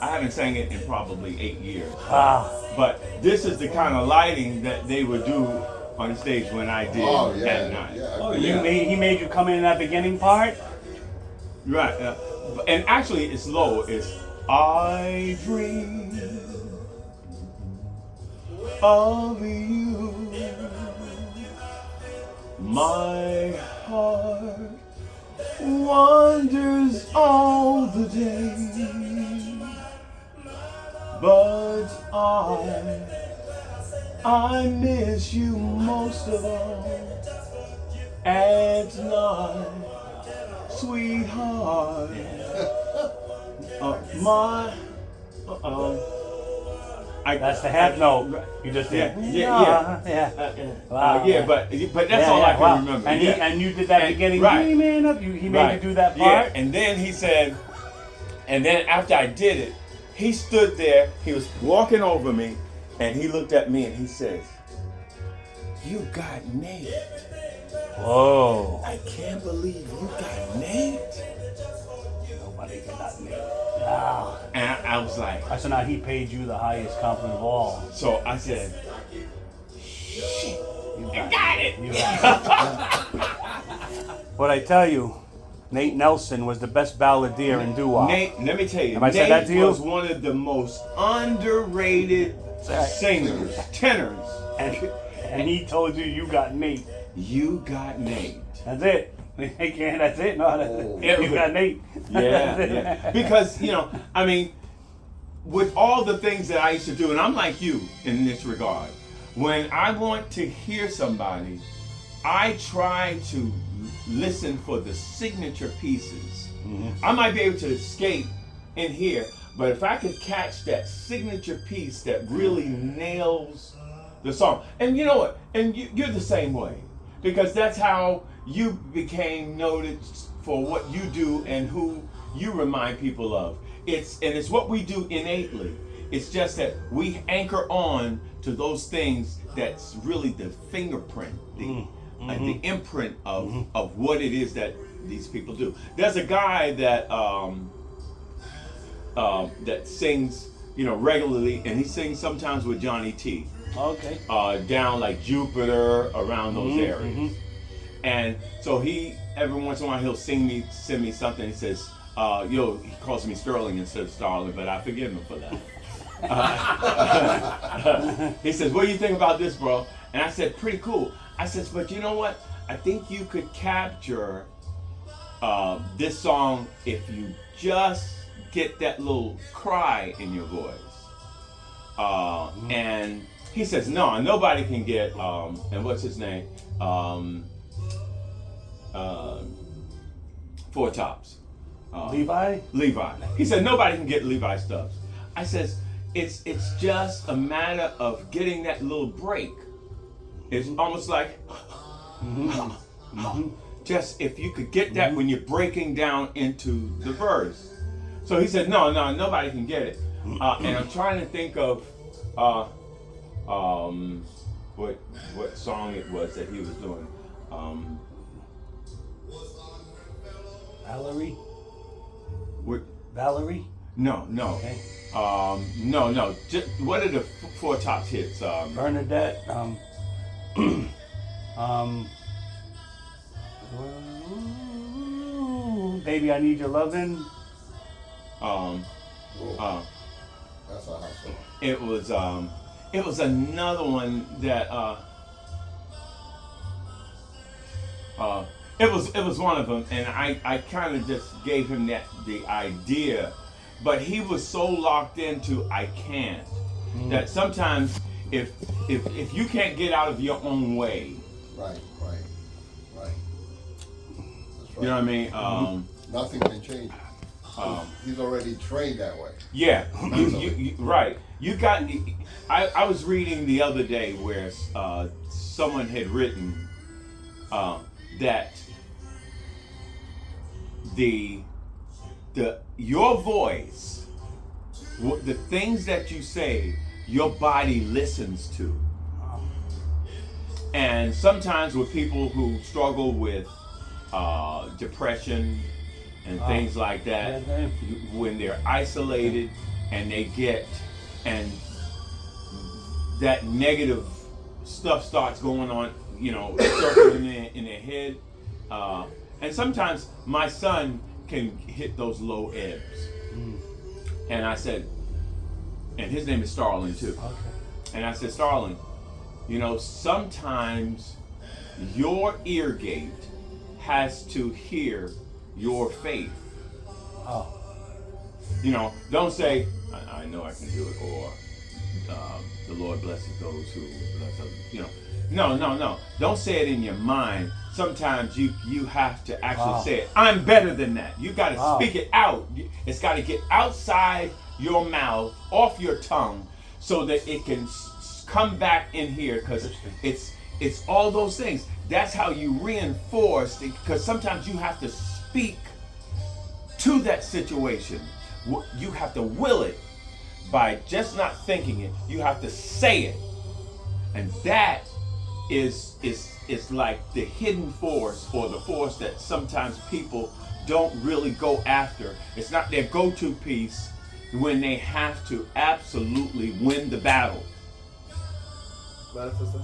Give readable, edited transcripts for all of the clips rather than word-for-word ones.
I haven't sang it in probably 8 years. Ah, But this is the kind of lighting that they would do on the stage when I did Oh, yeah, at night. yeah. oh, Yeah. he made you come in that beginning part? Right. And actually, it's low. It's I dream of you. My heart wanders all the day, but I miss you most of all at night, sweetheart. That's the half note. You just did. Yeah. Wow. But that's all I can wow. remember. And, yeah. and you did that And- beginning. right. Hey, man, up. He made you do that part. Yeah, and then he said, and then after I did it, he stood there, he was walking over me, and he looked at me and he says, "You got Nate. Whoa. I can't believe you got Nate." Nobody got that name. Wow. And I was like, So now he paid you the highest compliment of all. so I said, "Shit, You I got it." You got it. What I tell you, Nate Nelson was the best balladeer in doo-wop. Nate, let me tell you, Have I Nate said that to you? was one of the most underrated singers, tenors. And he told you got Nate. You got Nate. That's it. That's it. No, that's Oh. it. You got Nate. Yeah. Because, I mean, with all the things that I used to do, and I'm like you in this regard, when I want to hear somebody, I try to listen for the signature pieces. I might be able to escape in here, but if I could catch that signature piece that really nails the song, and you know what, and you're the same way, because that's how you became noted for what you do and who you remind people of. It's what we do innately. It's just that we anchor on to those things that's really the fingerprint, the imprint of what it is that these people do. There's a guy that that sings, regularly, and he sings sometimes with Johnny T. Okay. Down like Jupiter, around those areas. And so he, every once in a while, he'll send me something. He says, he calls me Sterling instead of Starling, but I forgive him for that. He says, "What do you think about this, bro?" And I said, "Pretty cool." I says, "But you know what? I think you could capture this song if you just get that little cry in your voice." And he says, "No, nobody can get." And what's his name? Four Tops. Levi? Levi. He said nobody can get Levi Stubbs. I says it's just a matter of getting that little break. It's almost like just if you could get that when you're breaking down into the verse. So he said no, nobody can get it. And I'm trying to think of what song it was that he was doing. Valerie? What? Valerie? No. Okay. No. What are the Four Tops hits? Bernadette. Baby, I Need Your Lovin'. That's a hot song. It was another one that it was one of them, and I kind of just gave him the idea, but he was so locked into I can't that sometimes if you can't get out of your own way, Right. That's right. you know what I mean? Nothing can change. He's already trained that way. Yeah, you right. You got. I was reading the other day where someone had written that your voice, the things that you say, your body listens to. And sometimes with people who struggle with depression and things like that, when they're isolated, and they get, and that negative stuff starts going on, circling in their head. And sometimes my son can hit those low ebbs. And I said, and his name is Starling too. Okay. And I said, Starling, sometimes your ear gate has to hear your faith. Oh. Don't say, I know I can do it, or the Lord blesses those who bless others. No. Don't say it in your mind. Sometimes you have to actually say it. I'm better than that. You got to speak it out. It's got to get outside your mouth, off your tongue, so that it can come back in here, because it's all those things. That's how you reinforce it, because sometimes you have to speak to that situation. You have to will it by just not thinking it. You have to say it. And that is like the hidden force, or the force that sometimes people don't really go after. It's not their go-to piece when they have to absolutely win the battle. Manifestation.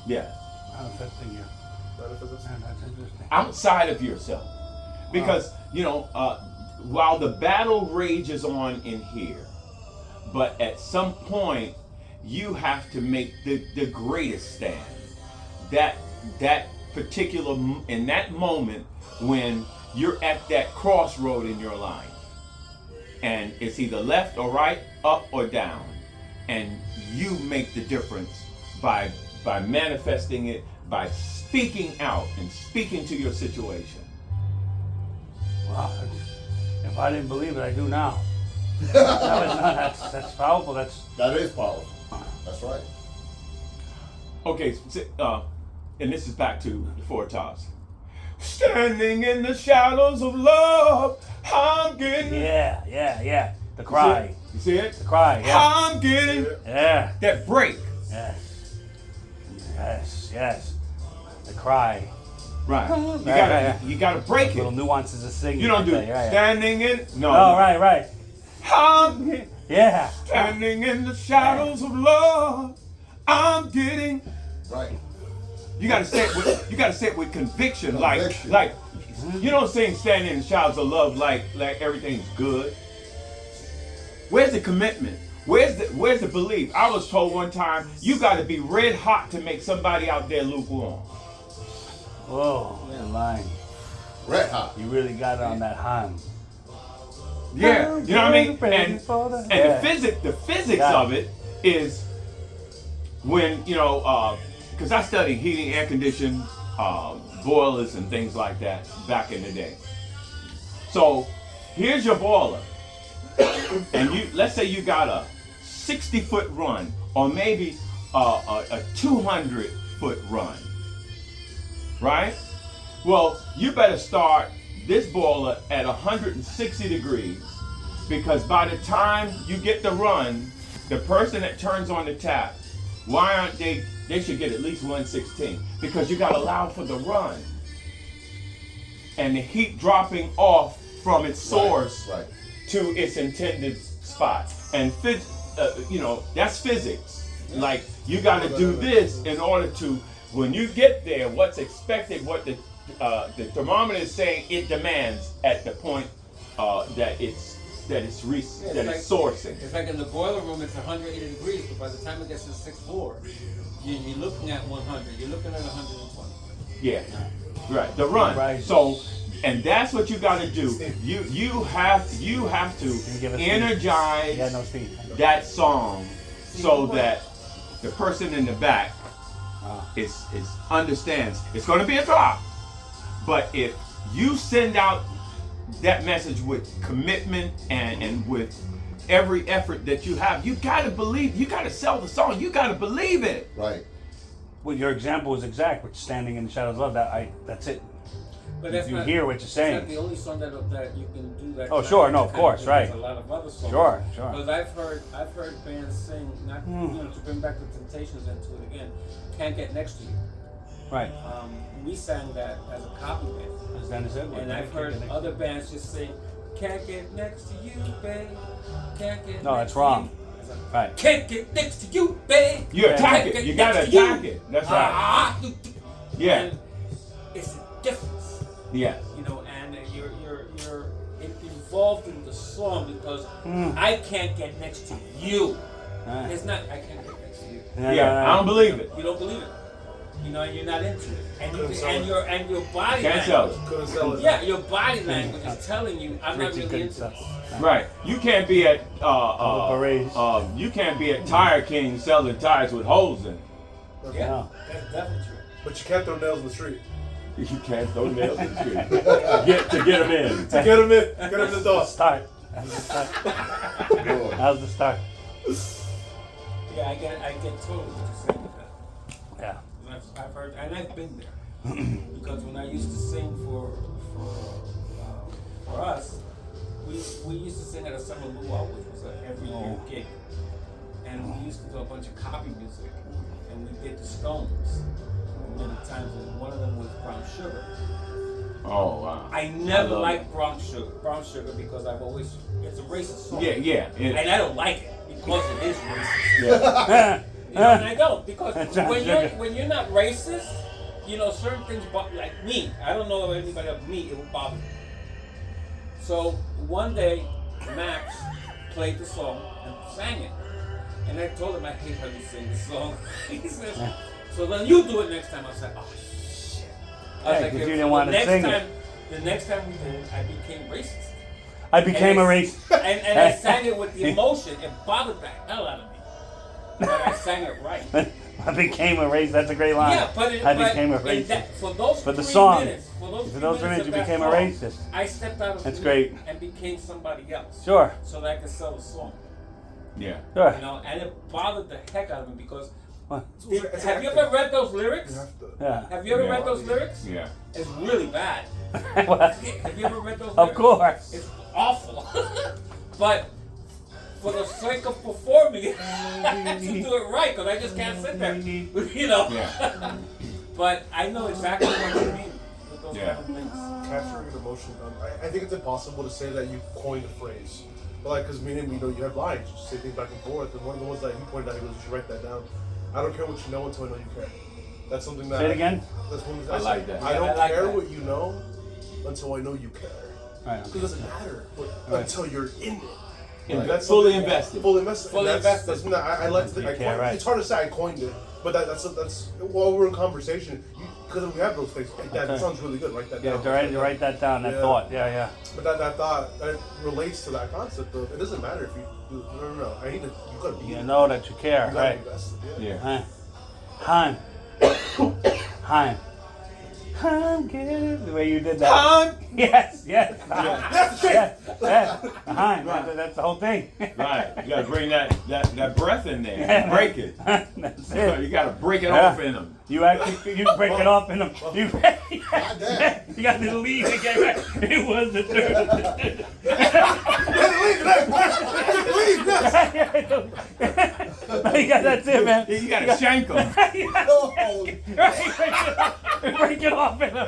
Yeah. Manifesting you. Manifestation. That's interesting. Outside of yourself. Because, while the battle rages on in here, but at some point you have to make the greatest stand. That particular, in that moment when you're at that crossroad in your life, and it's either left or right, up or down, and you make the difference by manifesting it, by speaking out and speaking to your situation. Wow. If I didn't believe it, I do now. That's powerful. That is powerful. That's right. Okay, and this is back to the Four Tops. Standing in the shadows of love, I'm getting. Yeah. The cry. You see it? The cry. Yeah. I'm getting that break. Yes. The cry. Right. You gotta break Little it. nuances of singing. You don't do right. standing in. No. Oh, right. I'm Yeah. standing in the shadows of love. I'm getting. Right. You gotta say it with conviction. Conviction. Like you don't sing standing in the shadows of love like everything's good. Where's the commitment? Where's the belief? I was told one time, you gotta be red hot to make somebody out there lukewarm. Whoa, you're lying. Red hot. You really got it on that hand. Yeah, you know what I mean? And the physics of it is when, because I studied heating, air conditioning, boilers and things like that back in the day. So here's your boiler. And let's say you got a 60-foot run, or maybe a 200-foot run, right? Well, you better start this boiler at 160 degrees, because by the time you get the run, the person that turns on the tap, why aren't they should get at least 116, because you got to allow for the run and the heat dropping off from its source to its intended spot. And that's physics. Like, you got to do this in order to, when you get there, what's expected, what the thermometer is saying it demands at the point that it's sourcing. It's like in the boiler room, it's 180 degrees, but by the time it gets to the sixth floor, you're looking at 100. You're looking at 120. Yeah, right. The run. Right. So, and that's what you got to do. You have to energize that song so that the person in the back is understands. It's going to be a drop, but if you send out that message with commitment and with every effort that you have, you got to believe. You got to sell the song. You got to believe it. Right. Well, your example was exact. With standing in the shadows of love. That's it. But that's you not, hear what you're saying. That's not the only song that you can do that. Oh, sure, no, of course, right. There's a lot of other songs. Sure. Because I've heard bands sing, not to bring back the Temptations into it again. Can't Get Next to You. Right. We sang that as a copy band. As Dennis said. And I've heard other bands just sing Can't get next to you, babe. Can't get No, next that's to wrong. you. Right. Can't get next to you, babe. You attack Can't it. get You next gotta to you. attack it. That's right. Yeah. And it's a difference, Yeah. you know, and you're involved in the song because I can't get next to you. Right. It's not I can't get next to you. Yeah. I don't believe it. You don't believe it. You know, and you're not into it. And Couldn't sell it. your body Can't sell language. it. Couldn't sell it. Yeah, your body language is telling you I'm not Richie really couldn't into sell. this. Right. You can't be at Berets. you can't be at Tire King selling tires with holes in it. Yeah, No. that's definitely true. But you can't throw nails in the street. You can't throw nails in the street. To get them in. Get him in. Get him in the door. Start. That was the start. Good. That was the start. Yeah, I get totally what you're saying with that. Yeah. And I've heard, and I've been there because when I used to sing for us, we used to sing at a summer luau, which was an every year gig, and we used to do a bunch of copy music, and we did the Stones many times, and one of them was Brown Sugar. Oh wow. I never love liked Brown Sugar because it's a racist song. Yeah. And I don't like it because it is racist. Yeah. You know, and I don't because Brown Sugar. when you're not racist, you know certain things like me. I don't know if anybody else me it would bother me. So one day, Max played the song and sang it, and I told him I hate how you sing this song. He says, "So then you do it next time." I said, "Oh shit." I was Yeah, like, 'cause you "Okay, didn't so wanna the next sing it. time, The next time we did it, I became racist. I became a race. And I sang it with the emotion. It bothered the hell out of me. But I sang it right. I became a race. That's a great line. Yeah, but I became a racist. for those For the 3 song. minutes, for those For 3 those 3 minutes minutes, you of that became a song, racist. I stepped out of That's me great. and became somebody else. Sure. So that I could sell a song. Yeah. Sure. You know, and it bothered the heck out of me because What? have you ever read those lyrics? You have to. Yeah. Have you ever Yeah. read those lyrics? Yeah. It's really bad. What? Have you ever read those Of lyrics? course. It's awful. But for the sake of performing, I have to do it right because I just can't sit there. You know? Yeah. But I know exactly what you mean with those Yeah. kind of things. Capturing an emotion. I think it's impossible to say that you coined a phrase. But like, because me and him, you know, you have lines. You say things back and forth. And one of the ones that he pointed out, he goes, you should write that down. I don't care what you know until I know you care. That's something that... Say it again. That's one I like that. I don't Yeah, I like care that. what you know until I know you care. Right. Because it doesn't matter Right. until you're in it. Yeah. And that's Fully something- invested. Fully invested. Fully And that's, invested. That's, I like to You think. care, right. It's hard to say I coined it, but that's while we're in conversation, because we have those things. Hey, Dad, that Okay. sounds really good. Write that Yeah, down. write that down. That Yeah. thought. Yeah. But that thought that relates to that concept of it doesn't matter if you do. No. I need to. You gotta be. You in it. know that you care, You gotta right? be invested. Yeah. Yeah. Hein. Hein. Hein, get it. The way you did that. Time. Yes. Yes. That's it. Yes. Hein. That's the whole thing. Right. You gotta bring that breath in there. Yeah. Break it. That's You it. gotta break it Yeah. off in them. You actually break it off in them. You Goddamn. you got to leave again. Right? It was the third. Yeah, that's it, man. You gotta shank them. Oh, Break it off in them.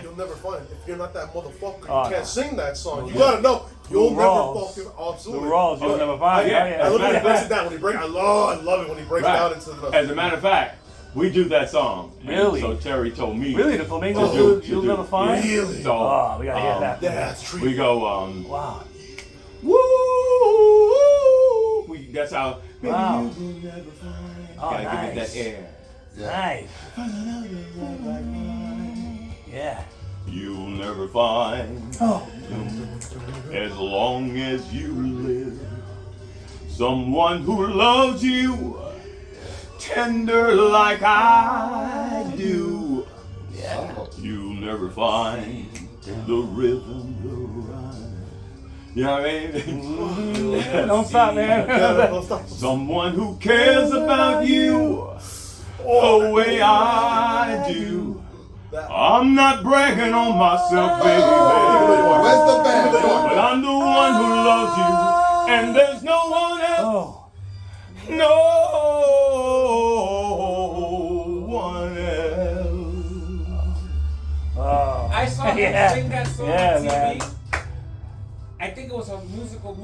You'll never find it. If you're not that motherfucker, Oh, you no. can't sing that song. You gotta know. You'll never Rawls. fucking absolutely. The Rawls, you'll never find. Yeah. Oh, yeah. I love when he breaks it down. When he break, I love it when he breaks Right. down into the. As a matter of fact, we do that song. And Really? So Terry told me. Really, the flamingos to you'll to never find? Really? So, Oh, we gotta hear that. Yeah, that's true. we go, Wow. woo, that's how. Baby, Wow. you will never find. Oh, Gotta give it nice. that air. Nice. Yeah. You'll never find. Oh. As long as you live, someone who loves you tender like I do. You'll never find the rhythm, the rhyme. You know what I mean? Don't stop, man. Don't stop. Someone who cares about you the way I do. I'm not bragging on myself, baby. Where's the band? But I'm the one who loves you, and there's no one else. Oh. No one else. Oh. I saw him Yeah. sing that song Yeah, on TV. man. I think it was a musical